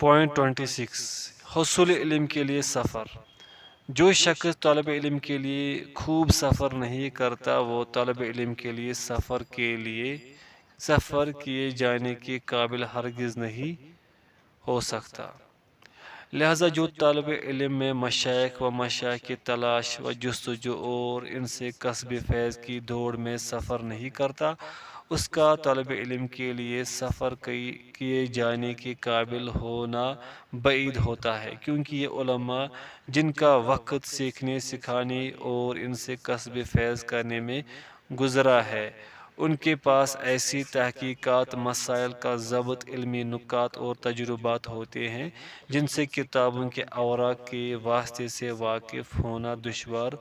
Point 26 حصول علم کے لیے سفر۔ جو شخص طالب علم کے لیے خوب سفر نہیں کرتا وہ طالب علم کے لیے سفر کیے جانے کے قابل ہرگز نہیں ہو سکتا۔ لہذا جو طالب علم میں مشائخ و مشائخ کی تلاش و جستجو اور ان سے کسب فیض کی دوڑ میں سفر نہیں کرتا، اس کا طالب علم کے لیے سفر کیے جانے کے قابل ہونا بعید ہوتا ہے، کیونکہ یہ علماء جن کا وقت سیکھنے سکھانے اور ان سے کسب فیض کرنے میں گزرا ہے، ان کے پاس ایسی تحقیقات، مسائل کا ضبط، علمی نکات اور تجربات ہوتے ہیں جن سے کتابوں کے اوراق کے واسطے سے واقف ہونا دشوار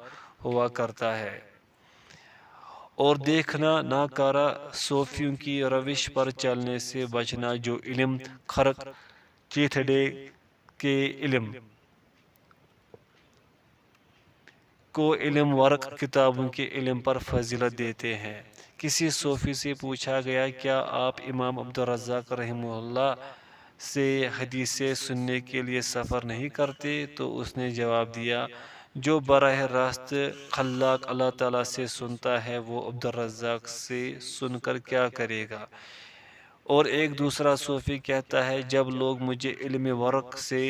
ہوا کرتا ہے، اور دیکھنا ناکارہ صوفیوں کی روش پر چلنے سے بچنا جو علم خرق چیتھڑے کے علم کو علم ورق کتابوں کے علم پر فضیلت دیتے ہیں۔ کسی صوفی سے پوچھا گیا کیا آپ امام عبدالرزاق رحمہ اللہ سے حدیثیں سننے کے لیے سفر نہیں کرتے؟ تو اس نے جواب دیا، جو براہ راست خلاق اللہ تعالیٰ سے سنتا ہے وہ عبدالرزاق سے سن کر کیا کرے گا؟ اور ایک دوسرا صوفی کہتا ہے، جب لوگ مجھے علم ورق سے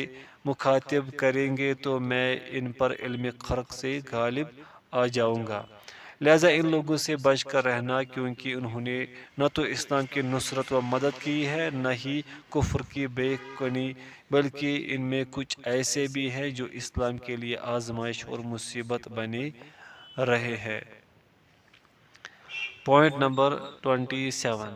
مخاطب کریں گے تو میں ان پر علم خرق سے غالب آ جاؤں گا۔ لہذا ان لوگوں سے بچ کر رہنا، کیونکہ انہوں نے نہ تو اسلام کی نصرت و مدد کی ہے نہ ہی کفر کی بے کنی، بلکہ ان میں کچھ ایسے بھی ہیں جو اسلام کے لیے آزمائش اور مصیبت بنے رہے ہیں۔ پوائنٹ نمبر 27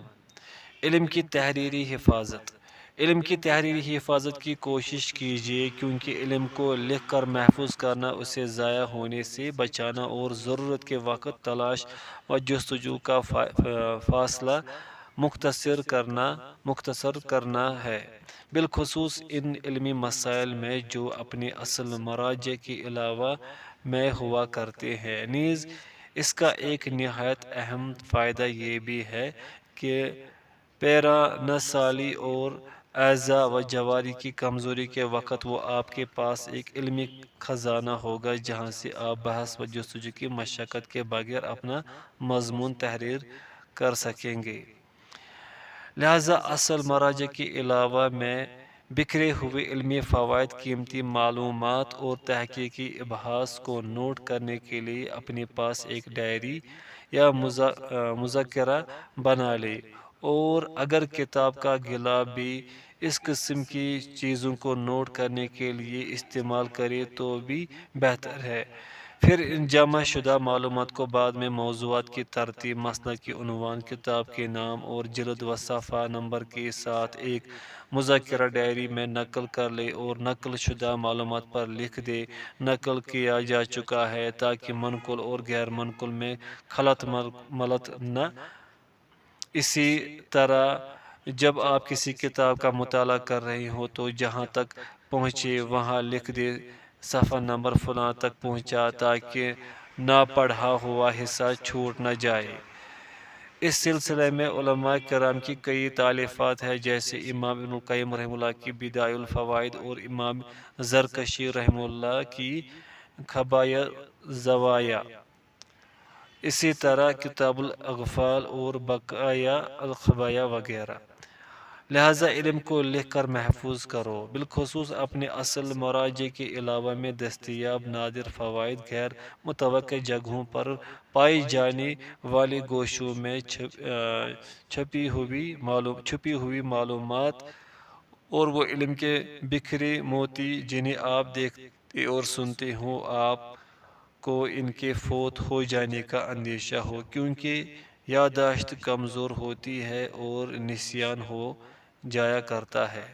علم کی تحریری حفاظت۔ علم کی تحریری حفاظت کی کوشش کیجیے، کیونکہ علم کو لکھ کر محفوظ کرنا، اسے ضائع ہونے سے بچانا اور ضرورت کے وقت تلاش و جستجو کا فاصلہ مختصر کرنا ہے، بالخصوص ان علمی مسائل میں جو اپنے اصل مراجع کے علاوہ میں ہوا کرتے ہیں۔ نیز اس کا ایک نہایت اہم فائدہ یہ بھی ہے کہ پیرا نہ سالی اور اعضاء و جواری کی کمزوری کے وقت وہ آپ کے پاس ایک علمی خزانہ ہوگا جہاں سے آپ بحث و جستجو کی مشقت کے بغیر اپنا مضمون تحریر کر سکیں گے۔ لہذا اصل مراجع کے علاوہ میں بکھرے ہوئے علمی فوائد، قیمتی معلومات اور تحقیقی ابحاث کو نوٹ کرنے کے لیے اپنے پاس ایک ڈائری یا مذکرہ بنا لے، اور اگر کتاب کا غلاف بھی اس قسم کی چیزوں کو نوٹ کرنے کے لیے استعمال کرے تو بھی بہتر ہے۔ پھر ان جمع شدہ معلومات کو بعد میں موضوعات کی ترتیب، مسئلہ کی عنوان، کتاب کے نام اور جلد و صفحہ نمبر کے ساتھ ایک مذکرہ ڈائری میں نقل کر لے اور نقل شدہ معلومات پر لکھ دے، نقل کیا جا چکا ہے، تاکہ منقول اور غیر منقول میں خلط ملط نہ۔ اسی طرح جب آپ کسی کتاب کا مطالعہ کر رہے ہوں تو جہاں تک پہنچے وہاں لکھ دے صفحہ نمبر فلاں تک پہنچا، تاکہ نہ پڑھا ہوا حصہ چھوٹ نہ جائے۔ اس سلسلے میں علماء کرام کی کئی تالیفات ہیں، جیسے امام ابن القیم رحمہ اللہ کی بدائع الفوائد اور امام زرکشی رحمہ اللہ کی خبائر زوایا، اسی طرح کتاب الاغفال اور بقایا الخبایا وغیرہ۔ لہذا علم کو لکھ کر محفوظ کرو، بالخصوص اپنے اصل مراجع کے علاوہ میں دستیاب نادر فوائد، غیر متوقع جگہوں پر پائی جانے والے گوشوں میں چھپی ہوئی معلومات، اور وہ علم کے بکھرے موتی جنہیں آپ دیکھتے اور سنتے ہوں، آپ کو ان کے فوت ہو جانے کا اندیشہ ہو، کیونکہ یادداشت کمزور ہوتی ہے اور نسیان ہو جایا کرتا ہے۔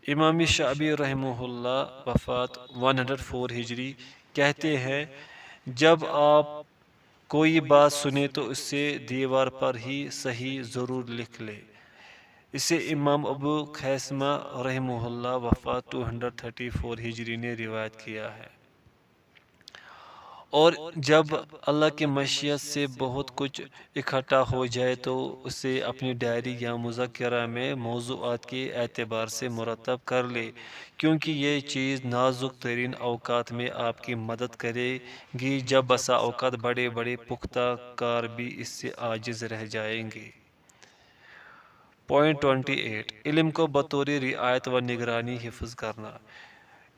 امام شعبی رحمہ اللہ وفات 104 ہجری کہتے ہیں، جب آپ کوئی بات سنیں تو اسے دیوار پر ہی صحیح ضرور لکھ لیں۔ اسے امام ابو خیثمہ رحمہ اللہ وفات 234 ہجری نے روایت کیا ہے۔ اور جب اللہ کی مشیت سے بہت کچھ اکٹھا ہو جائے تو اسے اپنی ڈائری یا مذکرہ میں موضوعات کے اعتبار سے مرتب کر لے، کیونکہ یہ چیز نازک ترین اوقات میں آپ کی مدد کرے گی جب بسا اوقات بڑے بڑے پختہ کار بھی اس سے عاجز رہ جائیں گے۔ پوائنٹ 28، علم کو بطور رعایت و نگرانی حفظ کرنا۔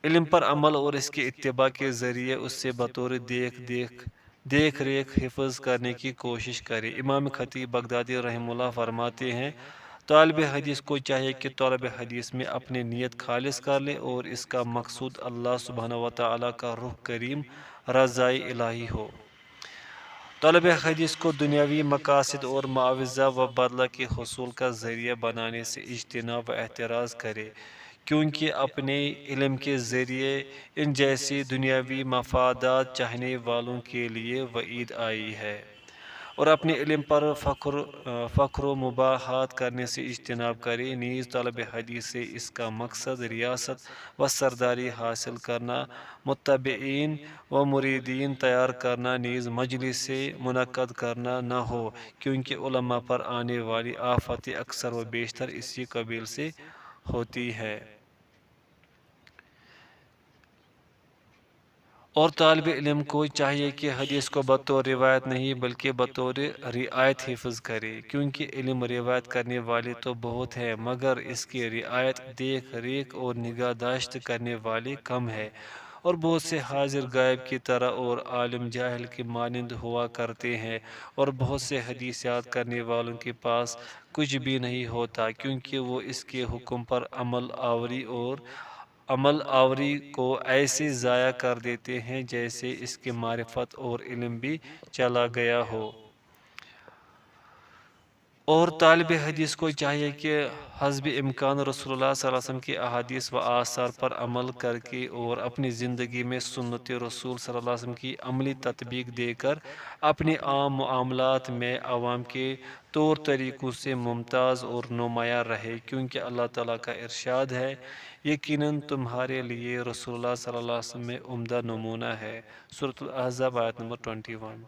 علم پر عمل اور اس کے اتباع کے ذریعے اس سے بطور دیکھ ریکھ حفظ کرنے کی کوشش کرے۔ امام خطیب بغدادی رحمہ اللہ فرماتے ہیں، طالب حدیث کو چاہیے کہ طالب حدیث میں اپنی نیت خالص کر لے اور اس کا مقصود اللہ سبحانہ و تعالیٰ کا رخ کریم رضائے الہی ہو۔ طالب حدیث کو دنیاوی مقاصد اور معاوضہ و بدلہ کے حصول کا ذریعہ بنانے سے اجتناب و احتراز کرے، کیونکہ اپنے علم کے ذریعے ان جیسی دنیاوی مفادات چاہنے والوں کے لیے وعید آئی ہے، اور اپنے علم پر فخر و مباحات کرنے سے اجتناب کرے۔ نیز طالب حدیث سے اس کا مقصد ریاست و سرداری حاصل کرنا، متبعین و مریدین تیار کرنا، نیز مجلس سے منعقد کرنا نہ ہو، کیونکہ علماء پر آنے والی آفتیں اکثر و بیشتر اسی قبیل سے ہوتی ہے۔ اور طالب علم کو چاہیے کہ حدیث کو بطور روایت نہیں بلکہ بطور رعایت حفظ کرے، کیونکہ علم روایت کرنے والے تو بہت ہیں مگر اس کی رعایت، دیکھ ریکھ اور نگہداشت کرنے والے کم ہیں، اور بہت سے حاضر غائب کی طرح اور عالم جاہل کے مانند ہوا کرتے ہیں، اور بہت سے حدیث یاد کرنے والوں کے پاس کچھ بھی نہیں ہوتا، کیونکہ وہ اس کے حکم پر عمل آوری کو ایسے ضائع کر دیتے ہیں جیسے اس کی معرفت اور علم بھی چلا گیا ہو۔ اور طالب حدیث کو چاہیے کہ حسب امکان رسول اللہ صلی اللہ علیہ وسلم کی احادیث و آثار پر عمل کر کے اور اپنی زندگی میں سنت رسول صلی اللہ علیہ وسلم کی عملی تطبیق دے کر اپنے عام معاملات میں عوام کے طور طریقوں سے ممتاز اور نمایاں رہے، کیونکہ اللہ تعالیٰ کا ارشاد ہے، یقیناً تمہارے لیے رسول اللہ صلی اللہ علیہ وسلم میں عمدہ نمونہ ہے۔ سورۃ الاحزاب آیت نمبر 21۔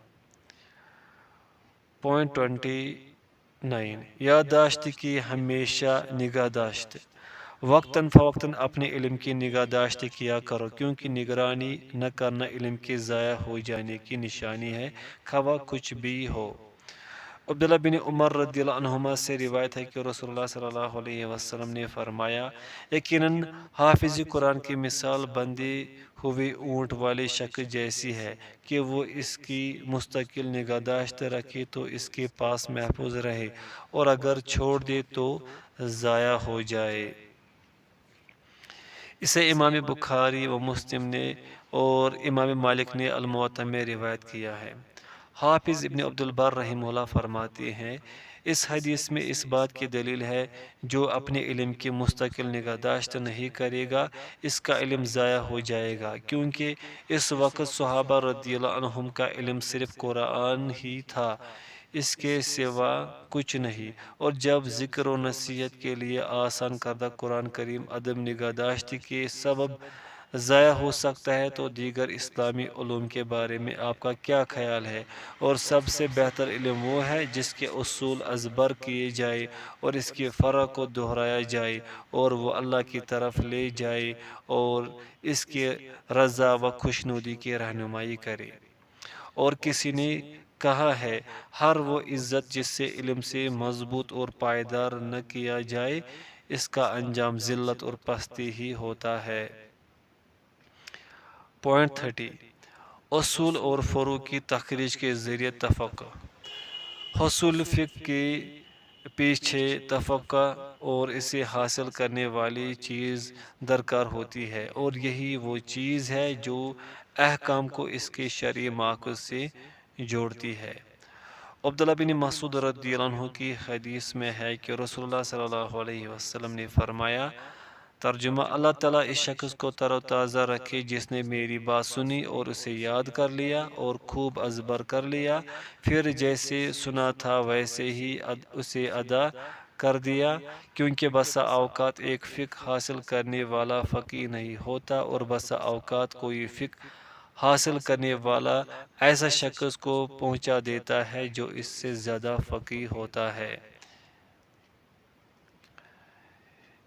پوائنٹ 29، یادداشت کی ہمیشہ نگہداشت۔ وقتاً فوقتاً اپنے علم کی نگہداشت کیا کرو، کیونکہ نگرانی نہ کرنا علم کے ضائع ہو جانے کی نشانی ہے، خواہ کچھ بھی ہو۔ عبداللہ بن عمر رضی اللہ عنہما سے روایت ہے کہ رسول اللہ صلی اللہ علیہ وسلم نے فرمایا، یقیناً حافظ قرآن کی مثال بندھے ہوئے اونٹ والے شخص جیسی ہے کہ وہ اس کی مستقل نگہداشت رکھے تو اس کے پاس محفوظ رہے، اور اگر چھوڑ دے تو ضائع ہو جائے۔ اسے امام بخاری و مسلم نے اور امام مالک نے الموطا میں روایت کیا ہے۔ حافظ ابن عبد البر رحمہ اللہ فرماتے ہیں، اس حدیث میں اس بات کی دلیل ہے، جو اپنے علم کی مستقل نگہداشت نہیں کرے گا اس کا علم ضائع ہو جائے گا، کیونکہ اس وقت صحابہ رضی اللہ عنہم کا علم صرف قرآن ہی تھا، اس کے سوا کچھ نہیں، اور جب ذکر و نصیحت کے لیے آسان کردہ قرآن کریم عدم نگہداشت کے سبب ضائع ہو سکتا ہے تو دیگر اسلامی علوم کے بارے میں آپ کا کیا خیال ہے؟ اور سب سے بہتر علم وہ ہے جس کے اصول ازبر کیے جائے اور اس کے فرع کو دہرایا جائے اور وہ اللہ کی طرف لے جائے اور اس کے رضا و خوشنودی کی رہنمائی کرے۔ اور کسی نے کہا ہے، ہر وہ عزت جس سے علم سے مضبوط اور پائیدار نہ کیا جائے، اس کا انجام ذلت اور پستی ہی ہوتا ہے۔ پوائنٹ 30، اصول اور فروع کی تخریج کے ذریعے تفقہ۔ حصول فقہ کے پیچھے تفقہ اور اسے حاصل کرنے والی چیز درکار ہوتی ہے، اور یہی وہ چیز ہے جو احکام کو اس کے شرعی ماخذ سے جوڑتی ہے۔ عبداللہ بن مسعود رضی اللہ عنہ کی حدیث میں ہے کہ رسول اللہ صلی اللہ علیہ وسلم نے فرمایا، ترجمہ، اللہ تعالیٰ اس شخص کو تر و تازہ رکھے جس نے میری بات سنی اور اسے یاد کر لیا اور خوب ازبر کر لیا، پھر جیسے سنا تھا ویسے ہی اسے ادا کر دیا، کیونکہ بسا اوقات ایک فقہ حاصل کرنے والا فقیہ نہیں ہوتا اور بسا اوقات کوئی فقہ حاصل کرنے والا ایسا شخص کو پہنچا دیتا ہے جو اس سے زیادہ فقیہ ہوتا ہے۔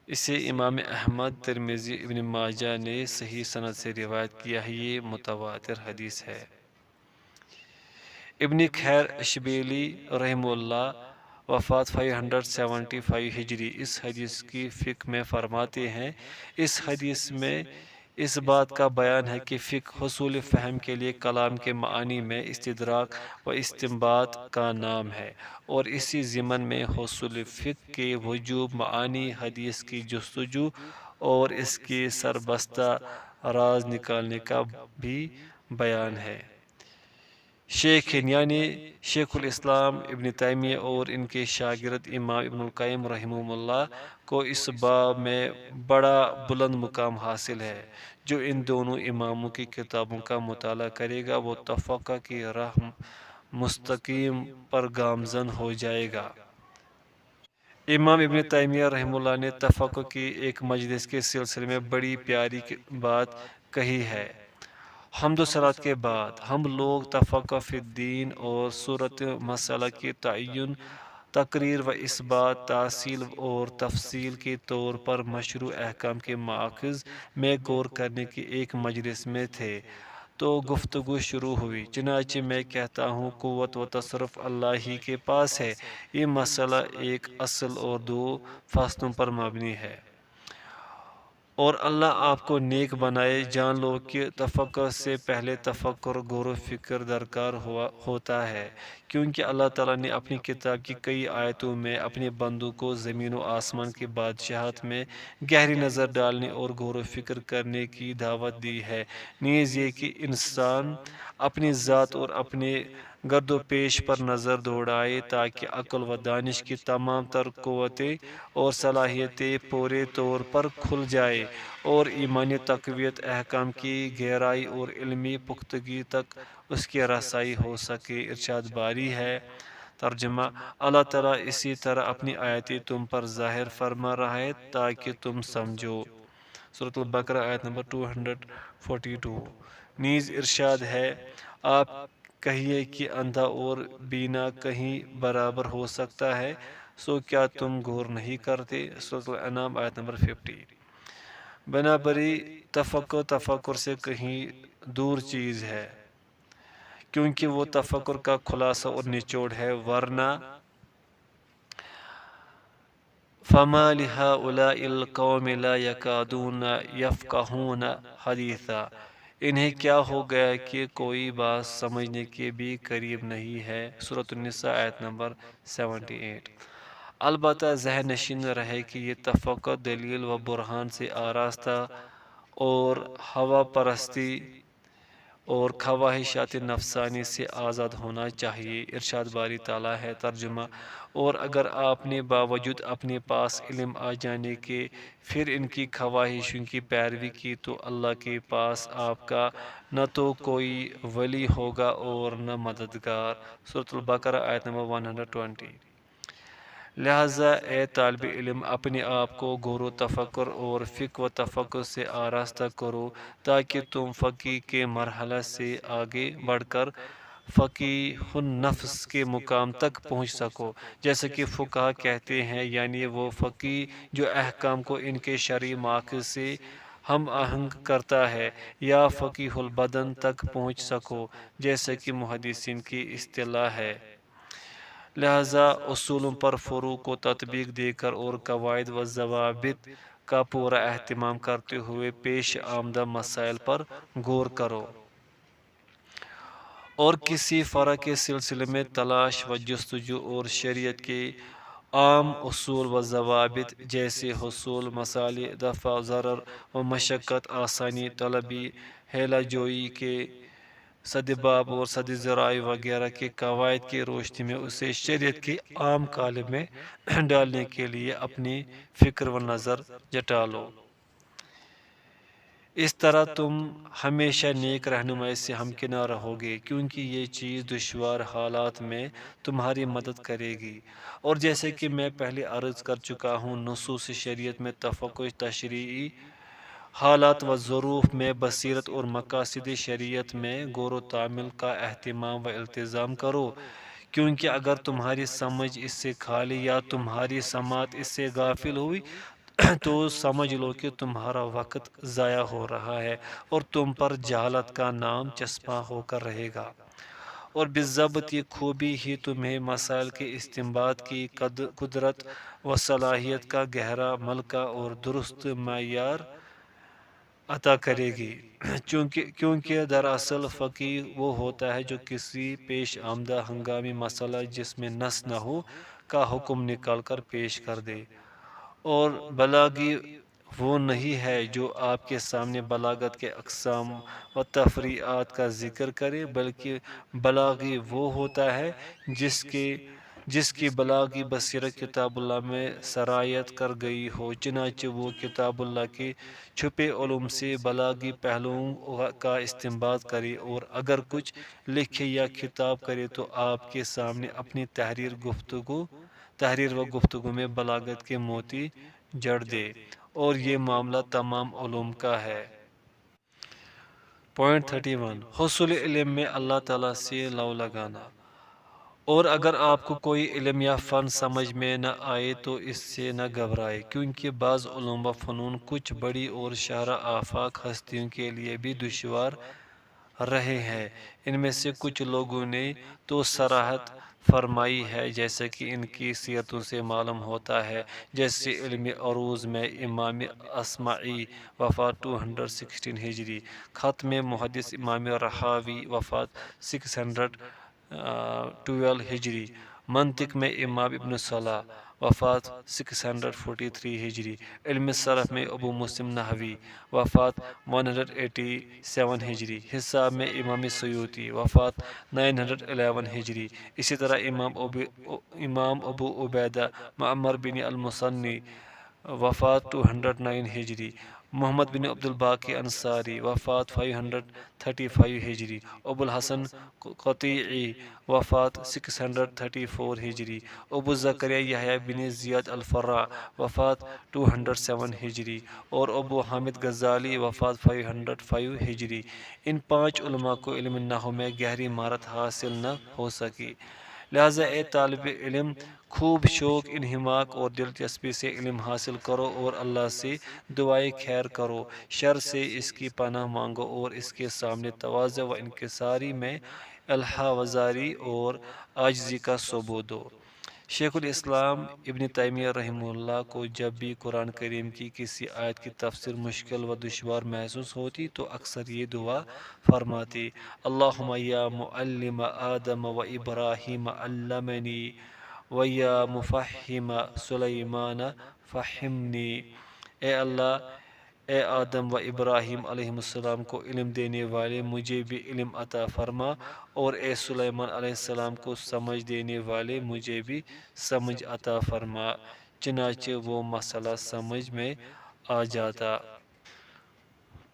اسے امام احمد، ترمذی، ابن ماجہ نے صحیح سند سے روایت کیا ہے، یہ متواتر حدیث ہے۔ ابن خیر اشبیلی رحمہ اللہ وفات 575 ہجری اس حدیث کی فقہ میں فرماتے ہیں، اس حدیث میں اس بات کا بیان ہے کہ فقہ حصول فہم کے لیے کلام کے معانی میں استدراک و استنباط کا نام ہے، اور اسی ضمن میں حصول فقہ کے وجوب معانی حدیث کی جستجو اور اس کے سربستہ راز نکالنے کا بھی بیان ہے۔ شیخین یعنی شیخ الاسلام ابن تیمیہ اور ان کے شاگرد امام ابن القیم رحمہ اللہ کو اس باب میں بڑا بلند مقام حاصل ہے۔ جو ان دونوں اماموں کی کتابوں کا مطالعہ کرے گا وہ تفقہ کی راہ مستقیم پر گامزن ہو جائے گا۔ امام ابن تیمیہ رحمہ اللہ نے تفقہ کی ایک مجلس کے سلسلے میں بڑی پیاری بات کہی ہے۔ حمد و صلوات کے بعد ہم لوگ تفقہ فی الدین اور صورت مسئلہ کی تعین، تقریر و اثبات، تاصیل اور تفصیل کے طور پر مشروع احکام کے ماخذ میں غور کرنے کی ایک مجلس میں تھے، تو گفتگو شروع ہوئی۔ چنانچہ میں کہتا ہوں قوت و تصرف اللہ ہی کے پاس ہے، یہ مسئلہ ایک اصل اور دو فصلوں پر مبنی ہے، اور اللہ آپ کو نیک بنائے۔ جان لو کہ تفقہ سے پہلے تفکر، غور و فکر درکار ہوتا ہے، کیونکہ اللہ تعالیٰ نے اپنی کتاب کی کئی آیتوں میں اپنے بندوں کو زمین و آسمان کی بادشاہت میں گہری نظر ڈالنے اور غور و فکر کرنے کی دعوت دی ہے، نیز یہ کہ انسان اپنی ذات اور اپنے گرد و پیش پر نظر دوڑائے تاکہ عقل و دانش کی تمام تر قوتیں اور صلاحیتیں پورے طور پر کھل جائے اور ایمانی تقویت، احکام کی گہرائی اور علمی پختگی تک اس کی رسائی ہو سکے۔ ارشاد باری ہے، ترجمہ: اللہ تعالیٰ اسی طرح اپنی آیتیں تم پر ظاہر فرما رہا ہے تاکہ تم سمجھو۔ سورۃ البقرہ آیت نمبر 242۔ نیز ارشاد ہے، آپ کہیے کہ اندھا اور بینا کہیں برابر ہو سکتا ہے، سو کیا تم غور نہیں کرتے؟ سورۃ الانعام آیت نمبر 50۔ بنابری تفکر تفکر سے کہیں دور چیز ہے، کیونکہ وہ تفکر کا خلاصہ اور نچوڑ ہے، ورنہ فَمَا لِهَٰؤُلَاءِ الْقَوْمِ لَا يَكَادُونَ يَفْقَهُونَ حَدِيثًا، انہیں کیا ہو گیا کہ کوئی بات سمجھنے کے بھی قریب نہیں ہے۔ سورۃ النساء آیت نمبر 78۔ البتہ ذہن نشین رہے کہ یہ تفقہ دلیل و برہان سے آراستہ اور ہوا پرستی اور خواہشات نفسانی سے آزاد ہونا چاہیے۔ ارشاد باری تعالیٰ ہے، ترجمہ: اور اگر آپ نے باوجود اپنے پاس علم آ جانے کے پھر ان کی خواہشوں کی پیروی کی تو اللہ کے پاس آپ کا نہ تو کوئی ولی ہوگا اور نہ مددگار۔ سورۃ البقرہ آیت نمبر 120۔ لہٰذا اے طالب علم، اپنے آپ کو غور و تفکر اور فکر و تفقہ سے آراستہ کرو تاکہ تم فقیہ کے مرحلہ سے آگے بڑھ کر فقیہ النفس کے مقام تک پہنچ سکو، جیسا کہ فقہا کہتے ہیں، یعنی وہ فقیہ جو احکام کو ان کے شرعی ماخذ سے ہم آہنگ کرتا ہے، یا فقیہ البدن تک پہنچ سکو، جیسا کہ محدثین کی اصطلاح ہے۔ لہذا اصولوں پر فروع کو تطبیق دے کر اور قواعد و ضوابط کا پورا اہتمام کرتے ہوئے پیش آمدہ مسائل پر غور کرو، اور کسی فرع کے سلسلے میں تلاش و جستجو اور شریعت کے عام اصول و ضوابط جیسے حصول مصالح، دفع ضرر و مشقت، آسانی طلبی، ہیلہ جوئی کے سدباب اور سد ذرائع وغیرہ کے قواعد کی روشنی میں اسے شریعت کے عام قالب میں ڈالنے کے لیے اپنی فکر و نظر جٹا لو۔ اس طرح تم ہمیشہ نیک رہنمائی سے ہمکنار رہو گے، کیونکہ یہ چیز دشوار حالات میں تمہاری مدد کرے گی۔ اور جیسے کہ میں پہلے عرض کر چکا ہوں، نصوص شریعت میں تفقہ تشریعی حالات و ظروف میں بصیرت اور مقاصد شریعت میں غور و تعمیل کا اہتمام و التزام کرو، کیونکہ اگر تمہاری سمجھ اس سے خالی یا تمہاری سماعت اس سے غافل ہوئی تو سمجھ لو کہ تمہارا وقت ضائع ہو رہا ہے اور تم پر جہالت کا نام چسپاں ہو کر رہے گا، اور بالضبط یہ خوبی ہی تمہیں مسائل کے استنباط کی قدرت و صلاحیت کا گہرا ملکہ اور درست معیار عطا کرے گی۔ کیونکہ دراصل فقیہ وہ ہوتا ہے جو کسی پیش آمدہ ہنگامی مسئلہ جس میں نص نہ ہو کا حکم نکال کر پیش کر دے، اور بلاغی وہ نہیں ہے جو آپ کے سامنے بلاغت کے اقسام و تفریعات کا ذکر کرے، بلکہ بلاغی وہ ہوتا ہے جس کی بلاغی بصیرت کتاب اللہ میں سرایت کر گئی ہو، چنانچہ وہ کتاب اللہ کے چھپے علوم سے بلاغی پہلوؤں کا استنباط کرے، اور اگر کچھ لکھے یا خطاب کرے تو آپ کے سامنے اپنی تحریر و گفتگو میں بلاغت کے موتی جڑ دے، اور یہ معاملہ تمام علوم کا ہے۔ پوائنٹ 31، حصول علم میں اللہ تعالیٰ سے لو لگانا۔ اور اگر آپ کو کوئی علم یا فن سمجھ میں نہ آئے تو اس سے نہ گھبرائے، کیونکہ بعض علوم و فنون کچھ بڑی اور شاہراہ آفاق ہستیوں کے لیے بھی دشوار رہے ہیں۔ ان میں سے کچھ لوگوں نے تو صراحت فرمائی ہے، جیسا کہ ان کی سیرتوں سے معلوم ہوتا ہے، جیسے علم عروض میں امام اصمعی وفات 216 ہجری، خط میں محدث امام رحاوی وفات 612 ہجری، منطق میں امام ابن صلاح وفات 643 ہجری، علم صرف میں ابو مسلم نحوی وفات 187 ہجری، حساب میں امام سیوطی وفات 911 ہجری، اسی طرح امام ابو عبیدہ معمر بن المثنی وفات 209 ہجری، محمد بن عبد الباقی انصاری وفات 535 ہجری، ابو الحسن قطیعی وفات 634 ہجری، ابو زکریا یحییٰ بن زیاد الفراء وفات 207 ہجری، اور ابو حامد غزالی وفات 505 ہجری۔ ان 5 علماء کو علم نحو میں گہری مہارت حاصل نہ ہو سکی، لہذا اے طالب علم خوب شوق، انہماک اور دلچسپی سے علم حاصل کرو، اور اللہ سے دعائے خیر کرو، شر سے اس کی پناہ مانگو، اور اس کے سامنے تواضع و انکساری میں الحا وزاری اور عاجزی کا ثبوت دو۔ شیخ الاسلام ابن تیمیہ رحمہ اللہ کو جب بھی قرآن کریم کی کسی آیت کی تفسیر مشکل و دشوار محسوس ہوتی تو اکثر یہ دعا فرماتے: اللہم یا معلم آدم و ابراہیم علمنی و یا مفہم سلیمان فہمنی۔ اے اللہ، اے آدم و ابراہیم علیہ السلام کو علم دینے والے، مجھے بھی علم عطا فرما، اور اے سلیمان علیہ السلام کو سمجھ دینے والے، مجھے بھی سمجھ عطا فرما۔ چنانچہ وہ مسئلہ سمجھ میں آ جاتا۔